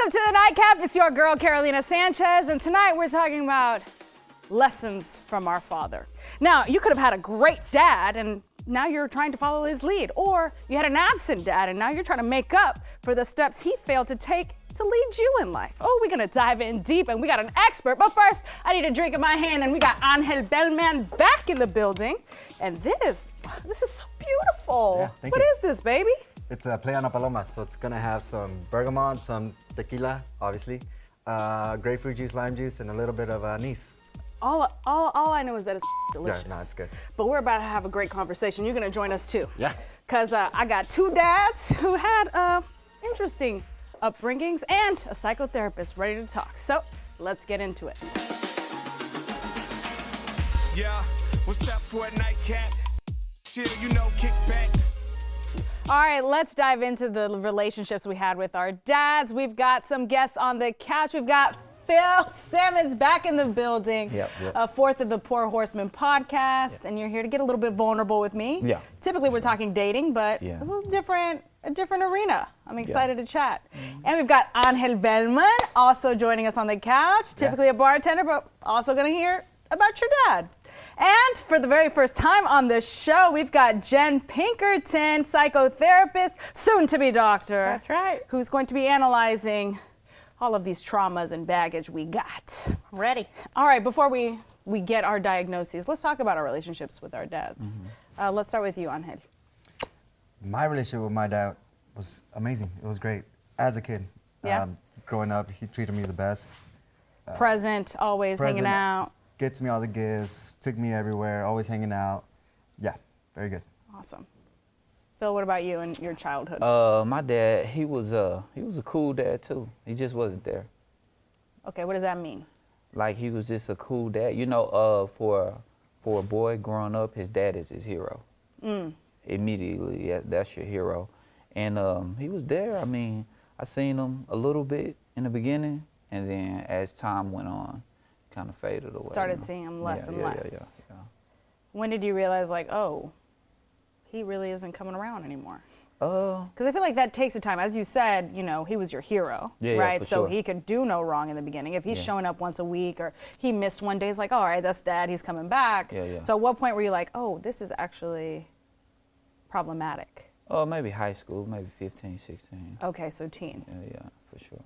Welcome to the Nightcap. It's your girl, Carolina Sanchez, and tonight we're talking about lessons from our father. Now, you could have had a great dad, and now you're trying to follow his lead, or you had an absent dad, and now you're trying to make up for the steps he failed to take to lead you in life. Oh, we're gonna dive in deep, and we got an expert, but first, I need a drink in my hand, and we got Angel Bellman back in the building, and this is so beautiful. Yeah, thank What you. is this, baby? It's a play on a paloma, so it's gonna have some bergamot, some tequila, obviously, grapefruit juice, lime juice, and a little bit of anise. All I know is that it's delicious. Yeah, no, it's good. But we're about to have a great conversation. You're gonna join us too. Yeah. Cause I got two dads who had interesting upbringings and a psychotherapist ready to talk. So let's get into it. Yeah, what's up for a nightcap? Chill, you know, kick back. All right, let's dive into the relationships we had with our dads. We've got some guests on the couch. We've got Phil Simmons back in the building, Yep. fourth of the Poor Horseman podcast, and you're here to get a little bit vulnerable with me. Yeah. Typically we're talking dating, but Yeah. this is a different arena. I'm excited to chat. And we've got Angel Bellman also joining us on the couch, typically a bartender, but also gonna hear about your dad. And for the very first time on the show, we've got Jen Pinkerton, psychotherapist, soon to be doctor. That's right. Who's going to be analyzing all of these traumas and baggage we got. Ready. All right, before we get our diagnoses, let's talk about our relationships with our dads. Let's start with you, Angel. My relationship with my dad was amazing. It was great. As a kid, Yeah. Growing up, he treated me the best. Present, always Present. hanging out. Gets me all the gifts, took me everywhere, always hanging out. Yeah, very good. Awesome. Phil, what about you and your childhood? My dad, he was a cool dad too. He just wasn't there. Okay, what does that mean? Like he was just a cool dad. You know, for a boy growing up, his dad is his hero. Immediately, that's your hero. And he was there. I mean, I seen him a little bit in the beginning, and then as time went on, kind of faded away. Started seeing him less and less. Yeah. When did you realize, like, oh, he really isn't coming around anymore? Uh, Because I feel like that takes a time. As you said, you know, he was your hero, Yeah, right? for So sure. he could do no wrong in the beginning. If he's Yeah. showing up once a week or he missed one day, it's like, all right, that's dad, he's coming back. Yeah. So at what point were you like, oh, this is actually problematic? maybe high school, maybe 15, 16. Okay, so teen. Yeah, for sure.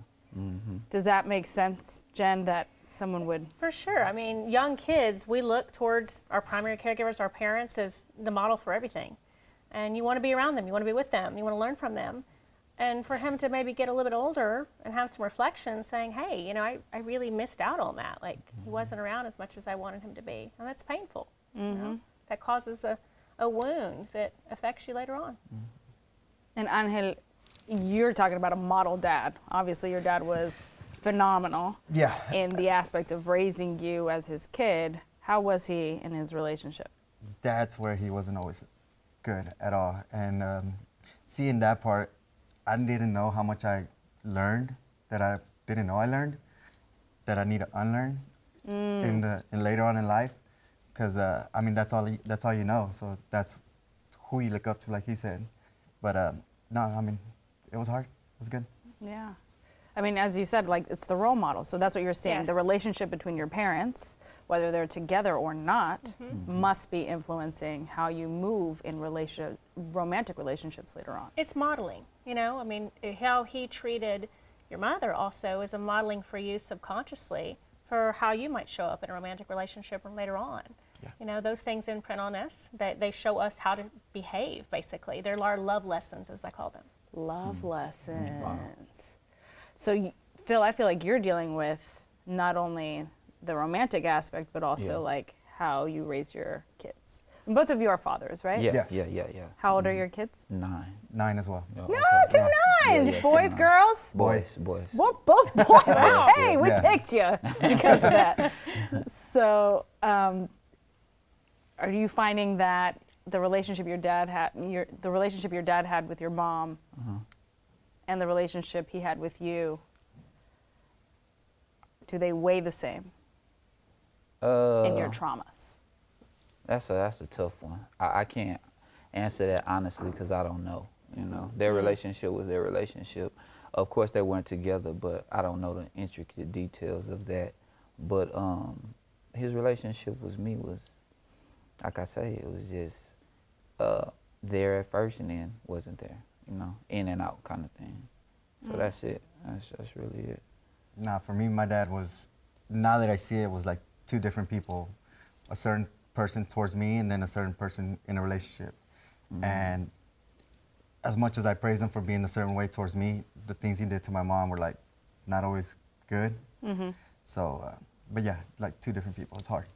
Does that make sense, Jen, that someone would? For sure. I mean, young kids, we look towards our primary caregivers, our parents, as the model for everything. And you want to be around them. You want to be with them. You want to learn from them. And for him to maybe get a little bit older and have some reflections saying, hey, you know, I really missed out on that. Like, he wasn't around as much as I wanted him to be. And that's painful. You know? That causes a wound that affects you later on. And Angel, you're talking about a model dad. Obviously, your dad was phenomenal Yeah. in the aspect of raising you as his kid. How was he in his relationship? That's where he wasn't always good at all. And seeing that part, I didn't know how much I learned that I didn't know I learned, that I need to unlearn in later on in life. Because I mean, that's all you know. So that's who you look up to, like he said. But no, I mean, it was hard. It was good. Yeah. I mean, as you said, like, it's the role model. So that's what you're saying. Yes. The relationship between your parents, whether they're together or not, must be influencing how you move in romantic relationships later on. It's modeling, you know? I mean, how he treated your mother also is a modeling for you subconsciously for how you might show up in a romantic relationship later on. Yeah. You know, those things imprint on us. They show us how to behave, basically. They're our love lessons, as I call them. Love lessons. So, Phil, I feel like you're dealing with not only the romantic aspect, but also Yeah. like how you raise your kids. And both of you are fathers, right? Yeah, Yes. yeah. How old are your kids? 9. 9 as well. Oh, No, okay. 2 nines. Yeah, Boys, 2 9. girls? Boys. Both boys. Hey, we Yeah. picked you because of that. So, are you finding that the relationship your dad had, with your mom, and the relationship he had with you, do they weigh the same in your traumas? That's a tough one. I can't answer that honestly because I don't know. You know, their relationship was their relationship. Of course, they weren't together, but I don't know the intricate details of that. But his relationship with me was, like I say, it was just there at first and then wasn't there, you know, in and out kind of thing. So that's it. That's really it. Nah, for me, my dad was, now that I see it, was like two different people. A certain person towards me and then a certain person in a relationship. And as much as I praise him for being a certain way towards me, the things he did to my mom were like not always good. So, but yeah, like two different people. It's hard.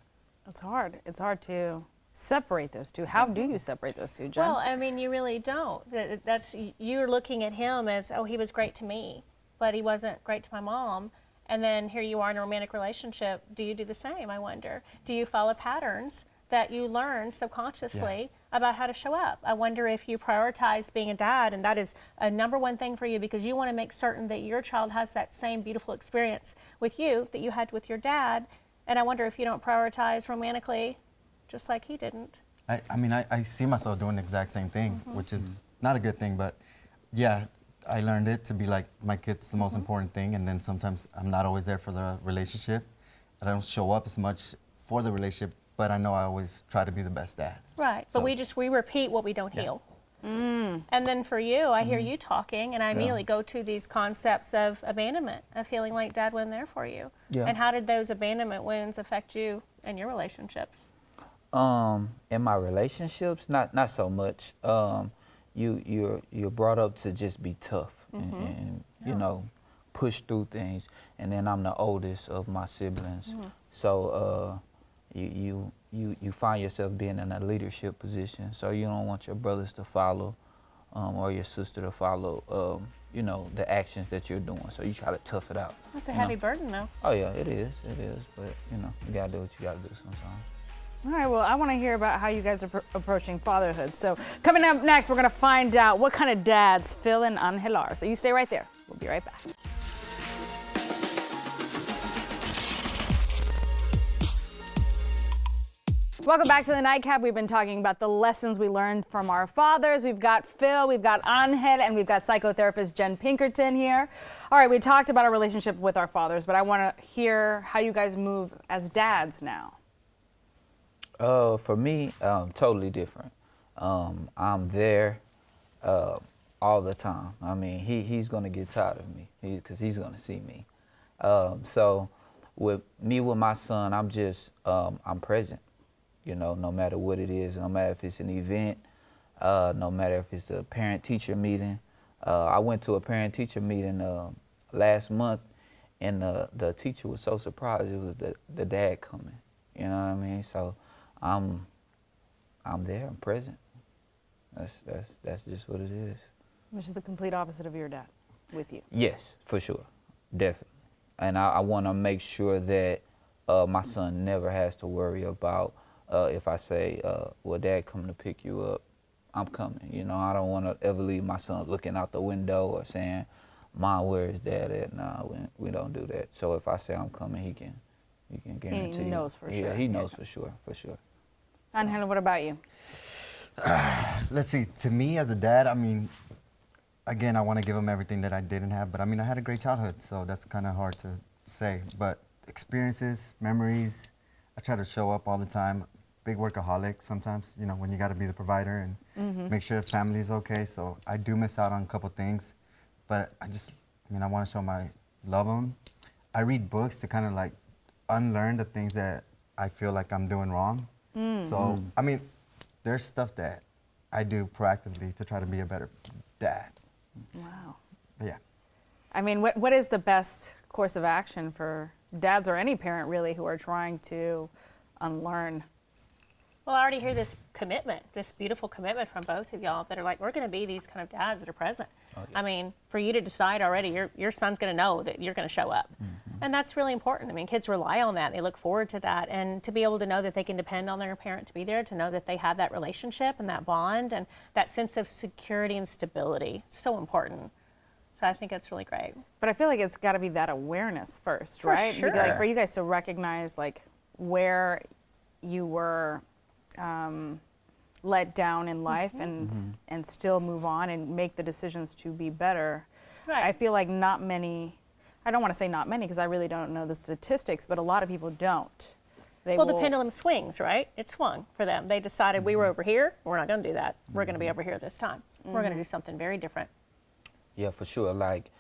It's hard. It's hard to separate those two. How do you separate those two, Jen? Well, I mean, you really don't. That's, you're looking at him as, oh, he was great to me, but he wasn't great to my mom. And then here you are in a romantic relationship. Do you do the same, I wonder? Do you follow patterns that you learn subconsciously about how to show up? I wonder if you prioritize being a dad, and that is a #1 thing for you because you want to make certain that your child has that same beautiful experience with you that you had with your dad. And I wonder if you don't prioritize romantically just like he didn't. I mean, I see myself doing the exact same thing, which is not a good thing, but yeah, I learned it to be like, my kid's the most important thing, and then sometimes I'm not always there for the relationship. I don't show up as much for the relationship, but I know I always try to be the best dad. Right, So- but we repeat what we don't heal. And then for you, I hear you talking, and I immediately go to these concepts of abandonment, of feeling like dad wasn't there for you. Yeah. And how did those abandonment wounds affect you and your relationships? In my relationships, not so much. You're brought up to just be tough and you know, push through things. And then I'm the oldest of my siblings, so you find yourself being in a leadership position. So you don't want your brothers to follow, or your sister to follow, you know, the actions that you're doing. So you try to tough it out. That's a you heavy know? burden, though. Oh yeah, it is. But you know, you gotta do what you gotta do sometimes. All right, well, I want to hear about how you guys are approaching fatherhood. So coming up next, we're going to find out what kind of dads Phil and Angel are. So you stay right there. We'll be right back. Welcome back to the Nightcap. We've been talking about the lessons we learned from our fathers. We've got Phil, we've got Angel, and we've got psychotherapist Jen Pinkerton here. All right, we talked about our relationship with our fathers, but I want to hear how you guys move as dads now. For me, totally different. I'm there all the time. I mean, he's gonna get tired of me because he's gonna see me. So with my son, I'm just I'm present. You know, no matter what it is, no matter if it's an event, no matter if it's a parent-teacher meeting. I went to a parent-teacher meeting last month, and the teacher was so surprised it was the dad coming. You know what I mean? So I'm there. I'm present. That's just what it is. Which is the complete opposite of your dad with you. Yes, for sure, definitely. And I want to make sure that my son never has to worry about if I say, "Well, Dad, coming to pick you up," I'm coming. You know, I don't want to ever leave my son looking out the window or saying, "Mom, where is Dad at?" No, we don't do that. So if I say I'm coming, he can guarantee. He knows for sure. Yeah, he knows for sure. Angel, what about you? Let's see, to me as a dad, I mean, again, I want to give him everything that I didn't have, but I mean, I had a great childhood, so that's kind of hard to say. But experiences, memories, I try to show up all the time. Big workaholic sometimes, you know, when you got to be the provider and make sure the family's okay. So I do miss out on a couple things, but I want to show my love him. I read books to kind of like unlearn the things that I feel like I'm doing wrong. So, I mean, there's stuff that I do proactively to try to be a better dad. Wow. But yeah. I mean, what is the best course of action for dads or any parent really who are trying to unlearn? Well, I already hear this commitment, this beautiful commitment from both of y'all that are like, we're going to be these kind of dads that are present. Oh, yeah. I mean, for you to decide already, your son's going to know that you're going to show up. And that's really important. I mean, kids rely on that. They look forward to that. And to be able to know that they can depend on their parent to be there, to know that they have that relationship and that bond and that sense of security and stability. It's so important. So I think that's really great. But I feel like it's got to be that awareness first, For right? sure. Because, like, for you guys to recognize like where you were let down in life and still move on and make the decisions to be better. Right. I feel like not many, I don't want to say not many because I really don't know the statistics, but a lot of people don't. They Well, the will- pendulum swings, right? It swung for them. They decided we were over here. We're not going to do that. We're going to be over here this time. We're going to do something very different. Yeah, for sure. Like,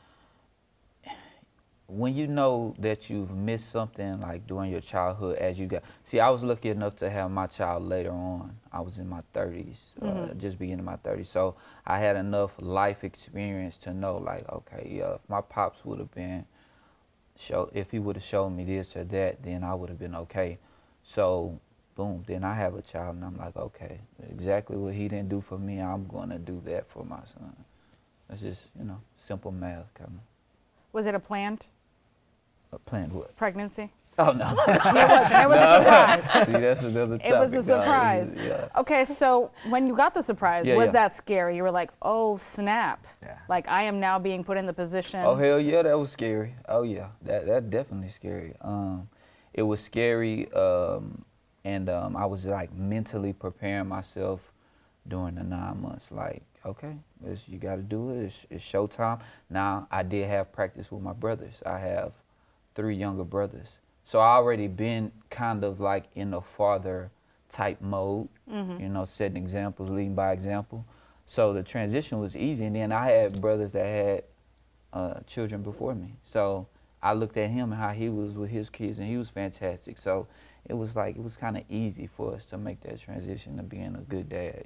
when you know that you've missed something like during your childhood as you got, see, I was lucky enough to have my child later on. I was in my 30s, just beginning my 30s. So I had enough life experience to know like, okay, yeah, if my pops would have been, if he would have shown me this or that, then I would have been okay. So boom, then I have a child and I'm like, okay, exactly what he didn't do for me, I'm going to do that for my son. It's just, simple math kind of. Was it a planned Planned what? pregnancy? Oh, no. It wasn't. It was a surprise. See, that's another topic. It was a surprise. Yeah. Okay, so when you got the surprise, Yeah, was yeah. that scary? You were like, oh, snap. Yeah. Like, I am now being put in the position. Oh, hell yeah, that was scary. Oh, yeah, that definitely scary. It was scary, and I was like mentally preparing myself during the 9 months. Like, okay, you got to do it. It's showtime. Now, I did have practice with my brothers. I have 3 younger brothers. So I already been kind of like in a father type mode, setting examples, leading by example. So the transition was easy. And then I had brothers that had children before me. So I looked at him and how he was with his kids, and he was fantastic. So it was kind of easy for us to make that transition to being a good dad,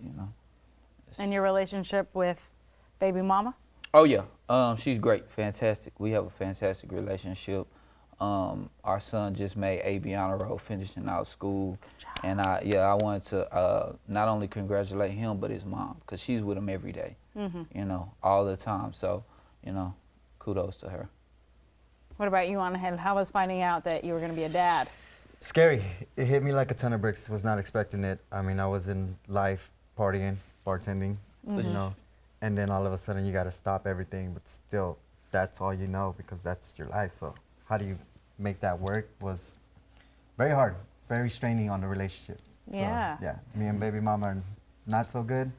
And your relationship with baby mama? Oh yeah, she's great, fantastic. We have a fantastic relationship. Our son just made AB honor roll, finishing out school, and I wanted to not only congratulate him but his mom, because she's with him every day, all the time. So, kudos to her. What about you, Arnold? How was finding out that you were going to be a dad? Scary. It hit me like a ton of bricks. Was not expecting it. I mean, I was in life, partying, bartending, and then all of a sudden you got to stop everything, but still, that's all you know because that's your life. So how do you make that work was very hard, very straining on the relationship. Yeah. So, yeah, me and baby mama are not so good,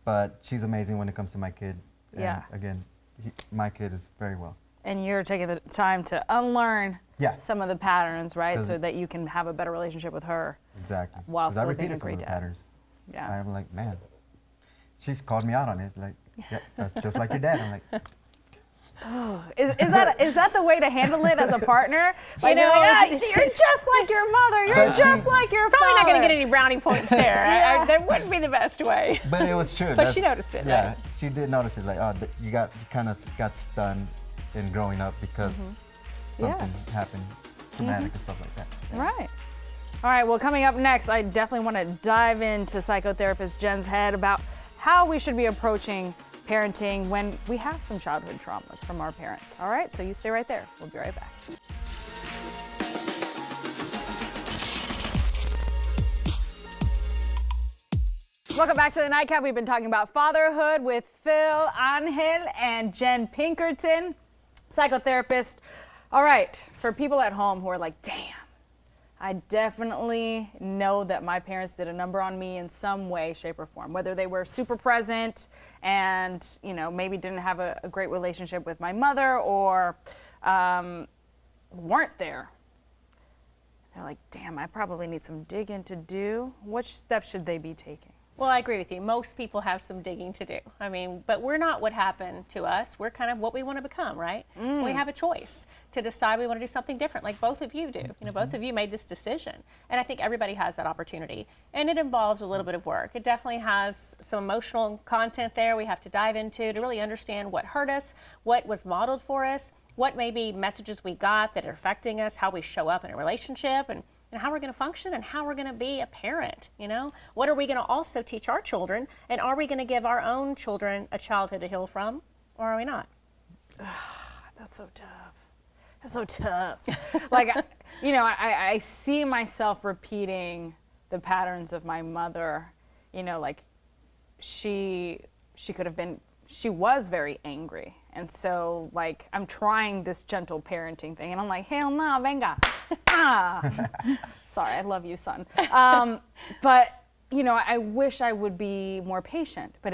but she's amazing when it comes to my kid. And Yeah. again, my kid is very well. And you're taking the time to unlearn Yeah. some of the patterns, right? 'Cause- So that you can have a better relationship with her. Exactly. While 'Cause I still being repeated a some great of the dad. patterns. Yeah. I'm like, man, she's called me out on it. Like, yeah, that's just like your dad. I'm like, Is that the way to handle it as a partner? Like, know, you're it's- just like your mother. You're But just she- like your Probably father. not going to get any brownie points there. That wouldn't be the best way. but it was true. But That's- she noticed it, Yeah, right? she did notice it. Like, oh, you kind of got stunned in growing up because something happened traumatic or stuff like that. Right. All right, well, coming up next, I definitely want to dive into psychotherapist Jen's head about how we should be approaching parenting when we have some childhood traumas from our parents. All right, so you stay right there. We'll be right back. Welcome back to the Nightcap. We've been talking about fatherhood with Phil, Angel, and Jen Pinkerton, psychotherapist. All right, for people at home who are like, damn, I definitely know that my parents did a number on me in some way, shape, or form, whether they were super present and, maybe didn't have a great relationship with my mother or weren't there. They're like, damn, I probably need some digging to do. What steps should they be taking? Well, I agree with you. Most people have some digging to do. I mean, but we're not what happened to us. We're kind of what we want to become, right? We have a choice to decide we want to do something different, like both of you do. Both of you made this decision. And I think everybody has that opportunity. And it involves a little bit of work. It definitely has some emotional content there we have to dive into to really understand what hurt us, what was modeled for us, what maybe messages we got that are affecting us, how we show up in a relationship, and how we're going to function and how we're going to be a parent. What are we going to also teach our children, and are we going to give our own children a childhood to heal from, or are we not? That's so tough. That's so tough. Like, I see myself repeating the patterns of my mother. Like she was very angry. And so, like, I'm trying this gentle parenting thing, and I'm like, hell no, venga. Sorry, I love you, son. But, I wish I would be more patient, but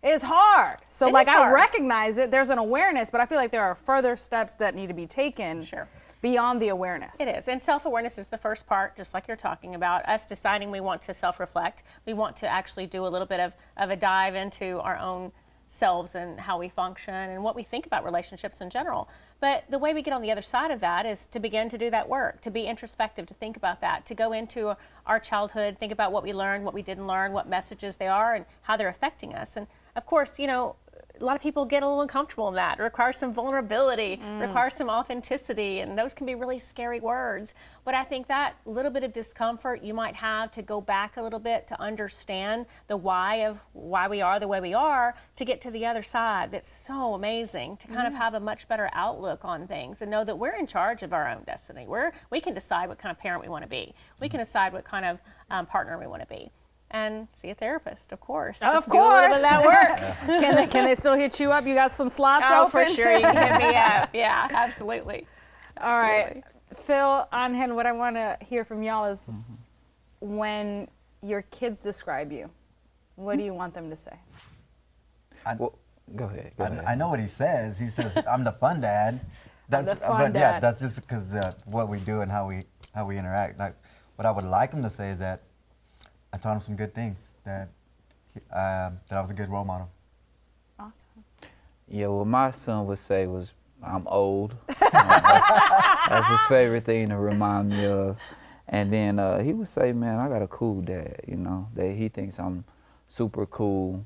is hard. So It like is I hard. recognize it, there's an awareness, but I feel like there are further steps that need to be taken Sure. beyond the awareness. It is, and self-awareness is the first part, just like you're talking about, us deciding we want to self-reflect. We want to actually do a little bit of a dive into our own selves and how we function and what we think about relationships in general. But the way we get on the other side of that is to begin to do that work, to be introspective, to think about that, to go into our childhood, think about what we learned, what we didn't learn, what messages they are, and how they're affecting us. And of course, you know, a lot of people get a little uncomfortable in that. It requires some vulnerability, requires some authenticity, and those can be really scary words. But I think that little bit of discomfort you might have to go back a little bit to understand the why of why we are the way we are, to get to the other side. That's so amazing to kind of have a much better outlook on things and know that we're in charge of our own destiny. We can decide what kind of parent we want to be. We can decide what kind of partner we want to be. And see a therapist, of course. Of Do a little bit course. of that work. Can they still hit you up? You got some slots Oh, open? for sure. You can hit me up. Yeah, absolutely. All right. Absolutely. Phil, Angel, what I want to hear from y'all is when your kids describe you, what do you want them to say? Well, go ahead. Go ahead. I know what he says. He says, "I'm the fun dad." That's the fun but yeah, dad. that's just because what we do and how we interact. Like, what I would like him to say is that I taught him some good things. That I was a good role model. Awesome. Yeah, what my son would say was, I'm old. That's his favorite thing to remind me of. And then he would say, man, I got a cool dad, you know, that he thinks I'm super cool.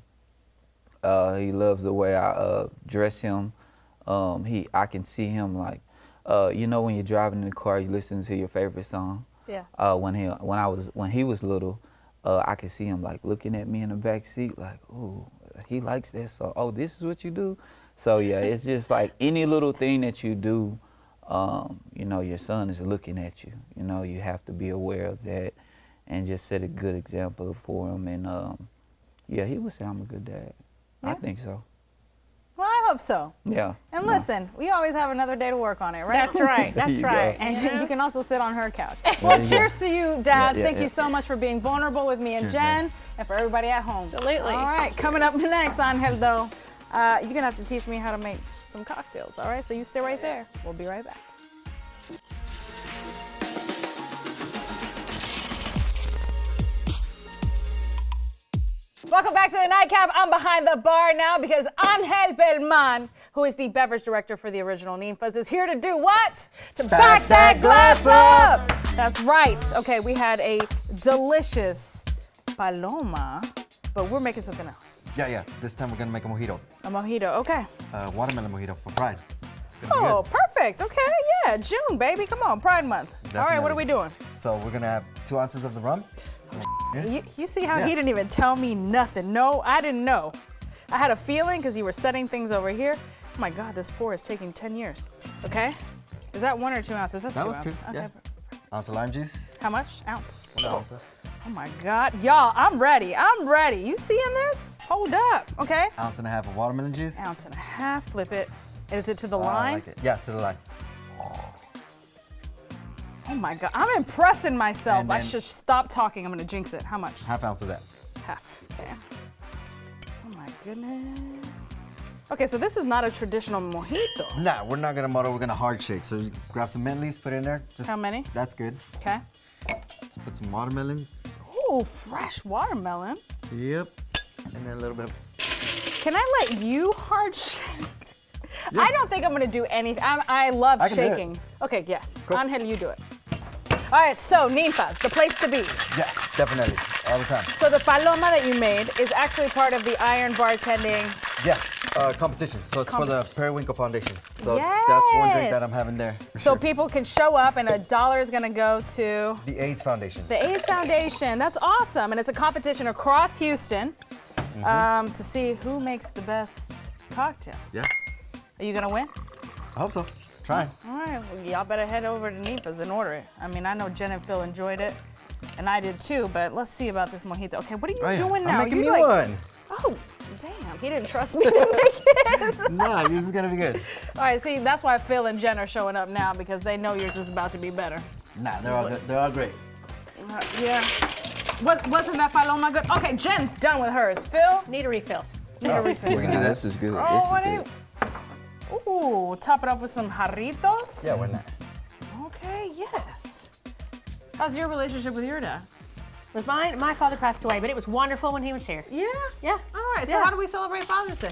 He loves the way I dress him. I can see him like, you know, when you're driving in the car, you listen to your favorite song. Yeah. When he was little, I could see him like looking at me in the back seat, like, ooh, he likes this song. Oh, this is what you do. So yeah, it's just like any little thing that you do, you know, your son is looking at you. You know, you have to be aware of that, and just set a good example for him. And yeah, he would say I'm a good dad. I Yeah. think so. Well, I hope so. Yeah. And No. listen, we always have another day to work on it, right? That's right. There That's you right. go. And you can also sit on her couch. Well, you go. cheers to you, dads. Yeah, Thank yeah, you so much for being vulnerable with me and Cheers, Jen, guys. and for everybody at home. Absolutely. All right, coming up next, Angel, though, you're going to have to teach me how to make some cocktails, all right? So you stay right there. We'll be right back. Welcome back to the Nightcap. I'm behind the bar now because Angel Belman, who is the beverage director for the original Ninfas, is here to do what? To back that glass up! That's right. Okay, we had a delicious paloma, but we're making something else. Yeah. This time we're gonna make a mojito, A mojito, okay. watermelon mojito for Pride. It's gonna be Oh, good. perfect. Okay, yeah, June, baby. Come on, Pride Month. All right, what are we doing? So we're gonna have 2 ounces of the rum. You see how Yeah. he didn't even tell me nothing. No, I didn't know. I had a feeling because you were setting things over here. Oh my God, this pour is taking 10 years. Okay? Is that 1 or 2 ounces? That's That 2 was ounces. 2. Yeah. Ounce of lime juice. How much? Ounce. 1 ounce. Oh my God. Y'all, I'm ready. I'm ready. You seeing this? Hold up. Okay? Ounce and a half of watermelon juice. Ounce and a half. Flip it. Is it to the I line? like it. Yeah, to the line. Oh my God. I'm impressing myself. And I then- should stop talking. I'm going to jinx it. How much? Half ounce of that. Half. Okay. Oh my goodness. Okay, so this is not a traditional mojito. Nah, we're not gonna muddle. We're gonna hard shake. So you grab some mint leaves, put it in there. Just How many? That's good. Okay. Just put some watermelon. Ooh, fresh watermelon. Yep. And then a little bit of. Can I let you hard shake? Yeah. I don't think I'm gonna do anything. I love I can do it. shaking. Okay, yes. Cool. Angel, you do it. All right, so Ninfas, the place to be. Yeah, definitely. All the time. So the paloma that you made is actually part of the Iron Bartending. Yeah. Competition. So it's for the Periwinkle Foundation. So that's one drink Yes. that I'm having there. for So sure. people can show up and $1 is gonna go to The AIDS Foundation. the AIDS Foundation. That's awesome. And it's a competition across Houston to see who makes the best cocktail. Yeah. Are you gonna win? I hope so. Try. All right, well, y'all better head over to Ninfas and order it. I mean, I know Jen and Phil enjoyed it, and I did too, but let's see about this mojito. Okay, what are you doing now? I'm making You me one. Oh, damn, he didn't trust me to make his. Nah, yours is gonna be good. All right, see, that's why Phil and Jen are showing up now, because they know yours is about to be better. Nah, they're all good. They're all great. Yeah. Wasn't that paloma good? Okay, Jen's done with hers. Phil, Need a refill. Here we we can do finish. that. This is good. Oh, This what is do good. you? Ooh, top it up with some jarritos. Yeah, why not? Okay, yes. How's your relationship with your dad? With mine, my father passed away, but it was wonderful when he was here. Yeah. Yeah. All right. So Yeah. how do we celebrate Father's Day?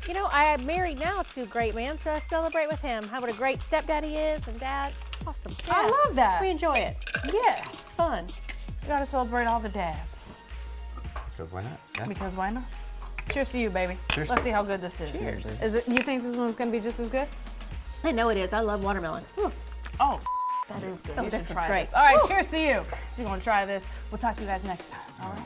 You know, I am married now to a great man, so I celebrate with him. How what a great stepdad he is, and dad, awesome. I Yeah. love that. We enjoy it. Yes. Fun. We gotta celebrate all the dads. Because why not? Yeah. Because why not? Cheers to you, baby. Cheers. Let's see how good this is. Cheers. Is it? You think this one's gonna be just as good? I know it is. I love watermelon. Ooh. Oh, that is good. Oh, You this should one's try great. this. All right, Woo. cheers to you. She's gonna try this. We'll talk to you guys next time. All right.